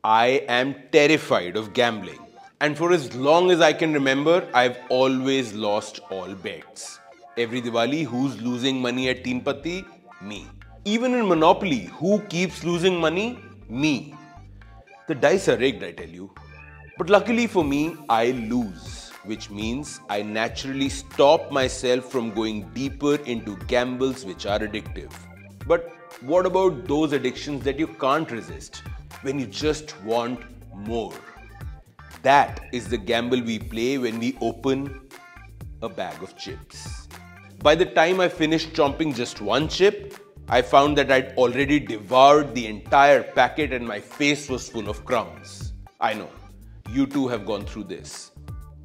I am terrified of gambling. And for as long as I can remember, I've always lost all bets. Every Diwali, who's losing money at Teen Patti? Me. Even in Monopoly, who keeps losing money? Me. The dice are rigged, I tell you. But luckily for me, I lose, which means I naturally stop myself from going deeper into gambles which are addictive. But what about those addictions that you can't resist, when you just want more? That is the gamble we play when we open a bag of chips. By the time I finished chomping just one chip, I found that I'd already devoured the entire packet and my face was full of crumbs. I know, you too have gone through this.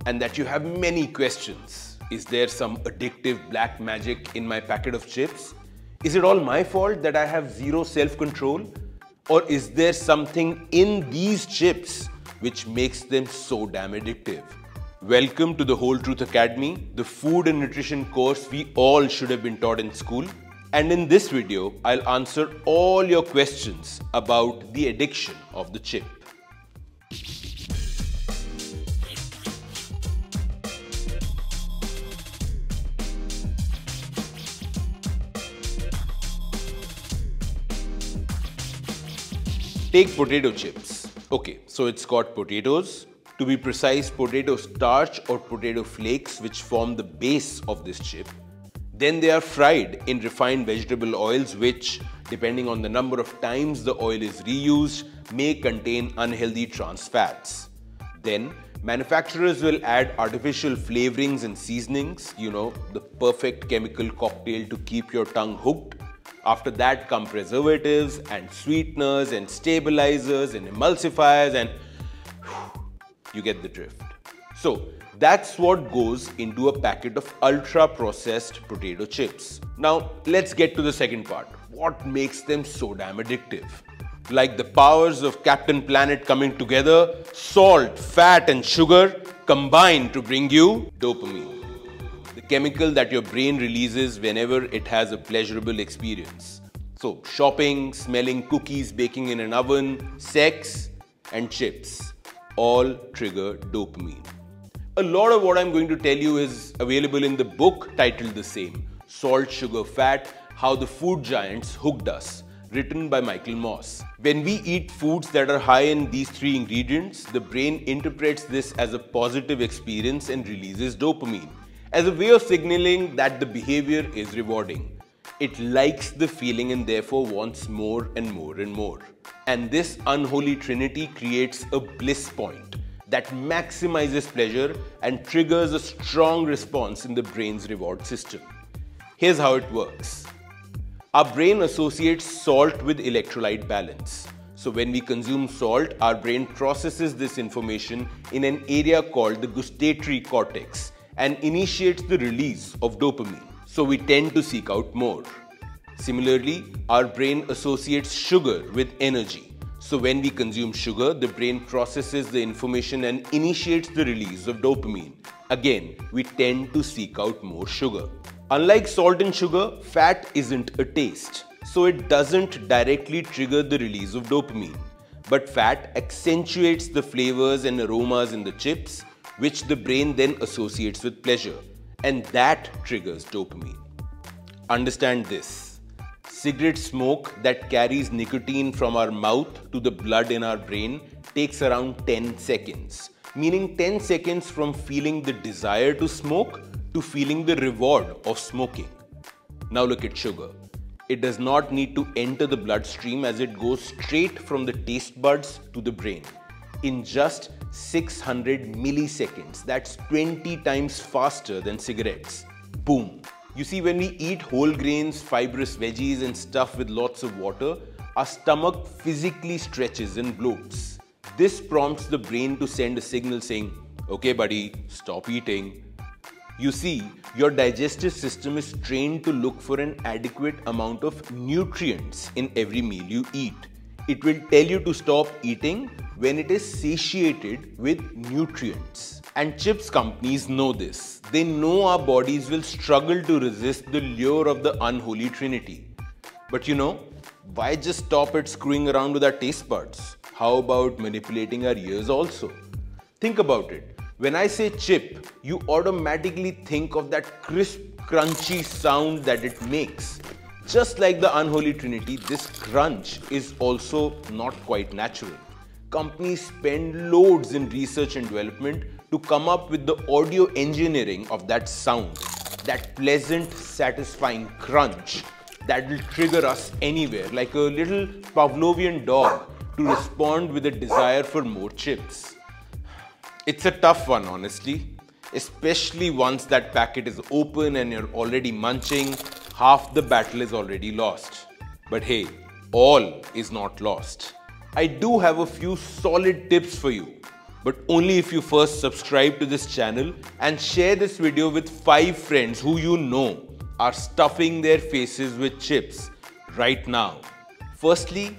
And that you have many questions. Is there some addictive black magic in my packet of chips? Is it all my fault that I have zero self-control? Or is there something in these chips which makes them so damn addictive? Welcome to the Whole Truth Academy, the food and nutrition course we all should have been taught in school. And in this video, I'll answer all your questions about the addiction of the chip. Take potato chips. Okay, so it's got potatoes. To be precise, potato starch or potato flakes, which form the base of this chip. Then they are fried in refined vegetable oils, which, depending on the number of times the oil is reused, may contain unhealthy trans fats. Then, manufacturers will add artificial flavorings and seasonings, the perfect chemical cocktail to keep your tongue hooked. After that come preservatives and sweeteners and stabilizers and emulsifiers, and you get the drift. So that's what goes into a packet of ultra processed potato chips. Now let's get to the second part. What makes them so damn addictive? Like the powers of Captain Planet coming together, salt, fat and sugar combine to bring you dopamine. The chemical that your brain releases whenever it has a pleasurable experience. So, shopping, smelling cookies baking in an oven, sex, and chips all trigger dopamine. A lot of what I'm going to tell you is available in the book titled the same, Salt, Sugar, Fat, How the Food Giants Hooked Us, written by Michael Moss. When we eat foods that are high in these three ingredients, the brain interprets this as a positive experience and releases dopamine, as a way of signaling that the behavior is rewarding. It likes the feeling and therefore wants more and more and more. And this unholy trinity creates a bliss point that maximizes pleasure and triggers a strong response in the brain's reward system. Here's how it works. Our brain associates salt with electrolyte balance. So when we consume salt, our brain processes this information in an area called the gustatory cortex and initiates the release of dopamine. So we tend to seek out more. Similarly, our brain associates sugar with energy. So when we consume sugar, the brain processes the information and initiates the release of dopamine. Again, we tend to seek out more sugar. Unlike salt and sugar, fat isn't a taste. So it doesn't directly trigger the release of dopamine. But fat accentuates the flavors and aromas in the chips, which the brain then associates with pleasure, and that triggers dopamine. Understand this. Cigarette smoke that carries nicotine from our mouth to the blood in our brain takes around 10 seconds, meaning 10 seconds from feeling the desire to smoke to feeling the reward of smoking. Now look at sugar. It does not need to enter the bloodstream as it goes straight from the taste buds to the brain in just 600 milliseconds. That's 20 times faster than cigarettes. Boom. You see, when we eat whole grains, fibrous veggies and stuff with lots of water, our stomach physically stretches and bloats. This prompts the brain to send a signal saying, okay buddy, stop eating. You see, your digestive system is trained to look for an adequate amount of nutrients in every meal you eat. It will tell you to stop eating when it is satiated with nutrients. And chips companies know this. They know our bodies will struggle to resist the lure of the unholy trinity. But why just stop at screwing around with our taste buds? How about manipulating our ears also? Think about it. When I say chip, you automatically think of that crisp, crunchy sound that it makes. Just like the unholy trinity, this crunch is also not quite natural. Companies spend loads in research and development to come up with the audio engineering of that sound, that pleasant, satisfying crunch that will trigger us anywhere, like a little Pavlovian dog to respond with a desire for more chips. It's a tough one, honestly, especially once that packet is open and you're already munching, half the battle is already lost. But hey, all is not lost. I do have a few solid tips for you, but only if you first subscribe to this channel and share this video with 5 friends who you know are stuffing their faces with chips right now. Firstly,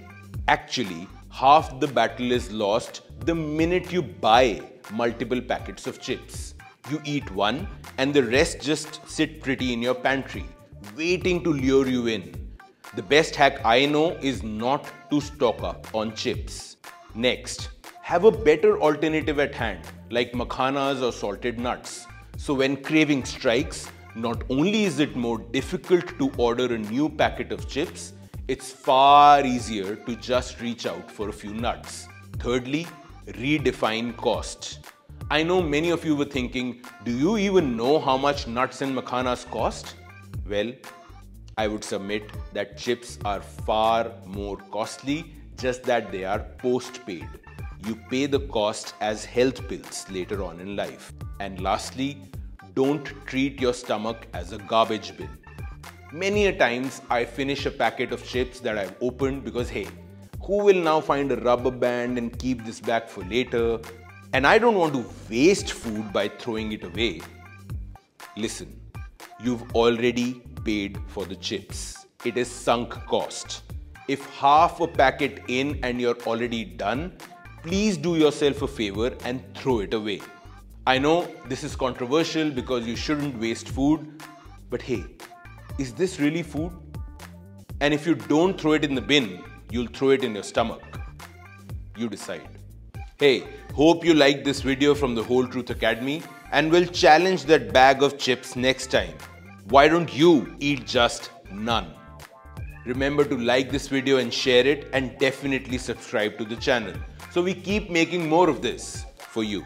actually, half the battle is lost the minute you buy multiple packets of chips. You eat one and the rest just sit pretty in your pantry, waiting to lure you in. The best hack I know is not to stock up on chips. Next, have a better alternative at hand, like makhanas or salted nuts. So when craving strikes, not only is it more difficult to order a new packet of chips, it's far easier to just reach out for a few nuts. Thirdly, redefine cost. I know many of you were thinking, do you even know how much nuts and makhanas cost? Well, I would submit that chips are far more costly, just that they are post-paid. You pay the cost as health pills later on in life. And lastly, don't treat your stomach as a garbage bin. Many a times I finish a packet of chips that I've opened because hey, who will now find a rubber band and keep this back for later? And I don't want to waste food by throwing it away. Listen, you've already paid for the chips. It is sunk cost. If half a packet in and you're already done, please do yourself a favor and throw it away. I know this is controversial because you shouldn't waste food, but hey, is this really food? And if you don't throw it in the bin, you'll throw it in your stomach. You decide. Hey, hope you liked this video from the Whole Truth Academy and will challenge that bag of chips next time. Why don't you eat just none? Remember to like this video and share it, and definitely subscribe to the channel so we keep making more of this for you.